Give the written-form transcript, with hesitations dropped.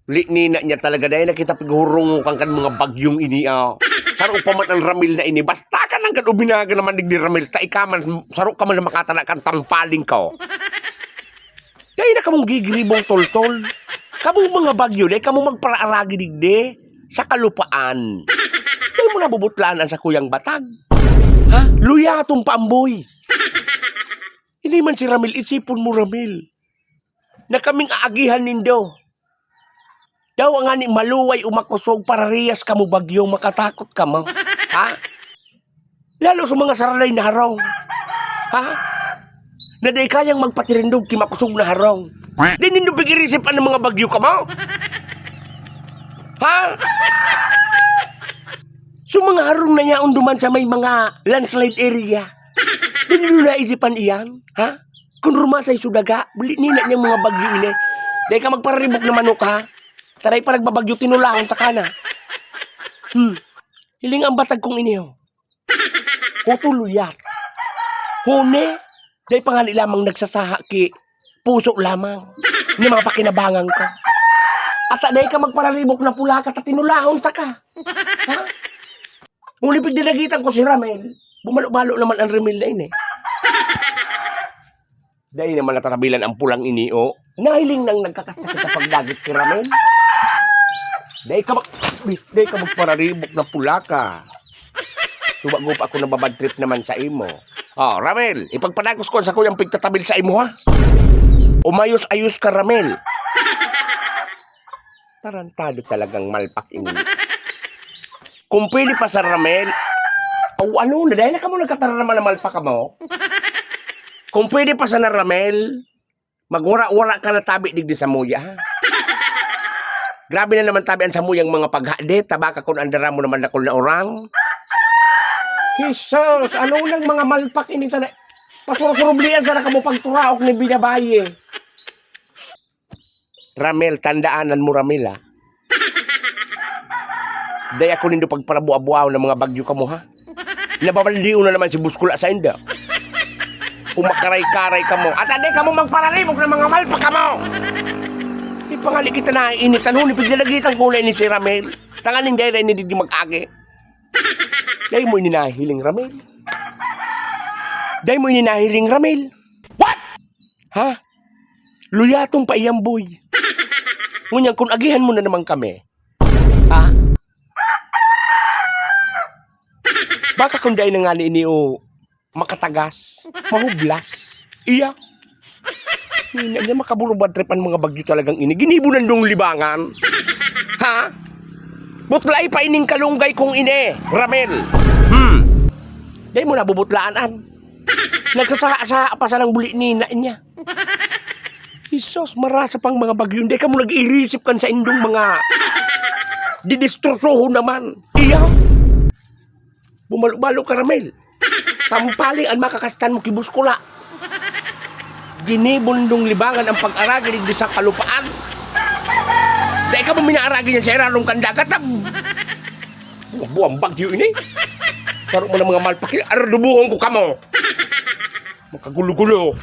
Nina niya talaga dahil nakita pagurungo kang kan mga bagyong ini. Saro pa man ang Ramil na ini. Basta ka nang ganubinaga naman ni Ramil. Ta ikaman, saro ka man na makatana kang tampaling ka. Dahil na kamong gigiribong tol-tol. Kamong mga bagyo, dahil kamong magparaaragi digde sa kalupaan. Dahil mo nabubutlaan sa kuyang batag. Ha? Luya itong paamboy. Hindi man si Ramil, isipon mo Ramil. Na kaming aagihan nindo. Daw ang ani maluway umakusog para riyas ka mo bagyo, makatakot ka mo. Ha? Lalo sa mga saralay na harong. Ha? Na day kayang magpatirindog kimakusog na harong. Di nindo pag-irisipan ng mga bagyo ka mo. Ha? So mga harong na niya unduman sa may mga landslide area. Di nindo naisipan iyan. Ha? Kung rumasay sudaga, buli nila niyang mga bagyo ini. Day ka magpararibok na manok ha. Taray pa nagbabagyo tinulahon takana. Hiling ang batag kong iniyo. Hutuluyat. Hune, day pa nga lamang nagsasaha ki puso lamang ni mga pakinabangan ko. At day ka magpararibok na pula ka tinulahon taka. Ha? Mulipig dinagitan ko si Ramel. Bumalo-balo naman ang Ramel na ini. Day naman natarabilan ang pulang iniyo. Nahiling nang nagkakasakit sa pagdagit si Ramel. Day ka magpararibok na pula ka. Sumagup ako na babad trip naman sa imo. Oh, Ramel, ipagpanagos ko sa kuyang pigtatabil sa imo ha. Umayos-ayos ka, Ramel. Tarantado talagang malpak ini. Kung pili pa sa Ramel, ano na, dahil na ka mo nagkataranaman na malpak ka mo. Kung pwede pa sa na Ramel, magwara-wara ka na tabi digdi sa muya ha. Grabe na naman tabi ang samuyang mga paghade, tabaka kung andara mo naman nakul na orang. Jesus, ano nang mga malpak ini tanay? Pasurublian sana ka mo pagturaok ni binabaye. Ramel, tandaanan mo Ramel ha. Day ako nindo pagparabu-abuaw ng mga bagyo ka mo ha. Nababaldiw na naman si Buskula sa inda. Kumakaray-karay ka mo. At aday ka mo magpararibok ng mga malpak ka mo. Di pa nga kita na initan ho, nipigdalagitan ko na ini si Ramel. Tanganing dahil hindi di mag-agi. Dahil mo ininahiling Ramel. Dahil mo ininahiling Ramel. What? Ha? Luyatong pa iyang boy. Ngunyan, kung agihan mo na naman kami. Ha? Baka kung dahil na nga ni o makatagas, mahublas, iya. Hindi niya makabulubad trip ang mga bagyo talagang ini. Ginibunan dong libangan. Ha? Butlay pa ining kalunggay kong ini, Ramel. Dahil mo nabubutlaan. Nagsasaha pa sa ng buli nina niya. Isos, marasa pang mga bagyo. Hindi ka mo nag-irisip kan sa indong mga didistrosoho naman. Iya. Bumalo-balo ka, Ramel. Tampaling ang makakastan mo kibuskula. Ginibundong libangan ang pag-aragi digdi sa kalupaan. Dahil ka mo minaaragi niya sa iralong kandagat. Buwang bagyo ini. Saro mo na mga malpakin. Ardubuhong ko ka mo. Makagulo-gulo.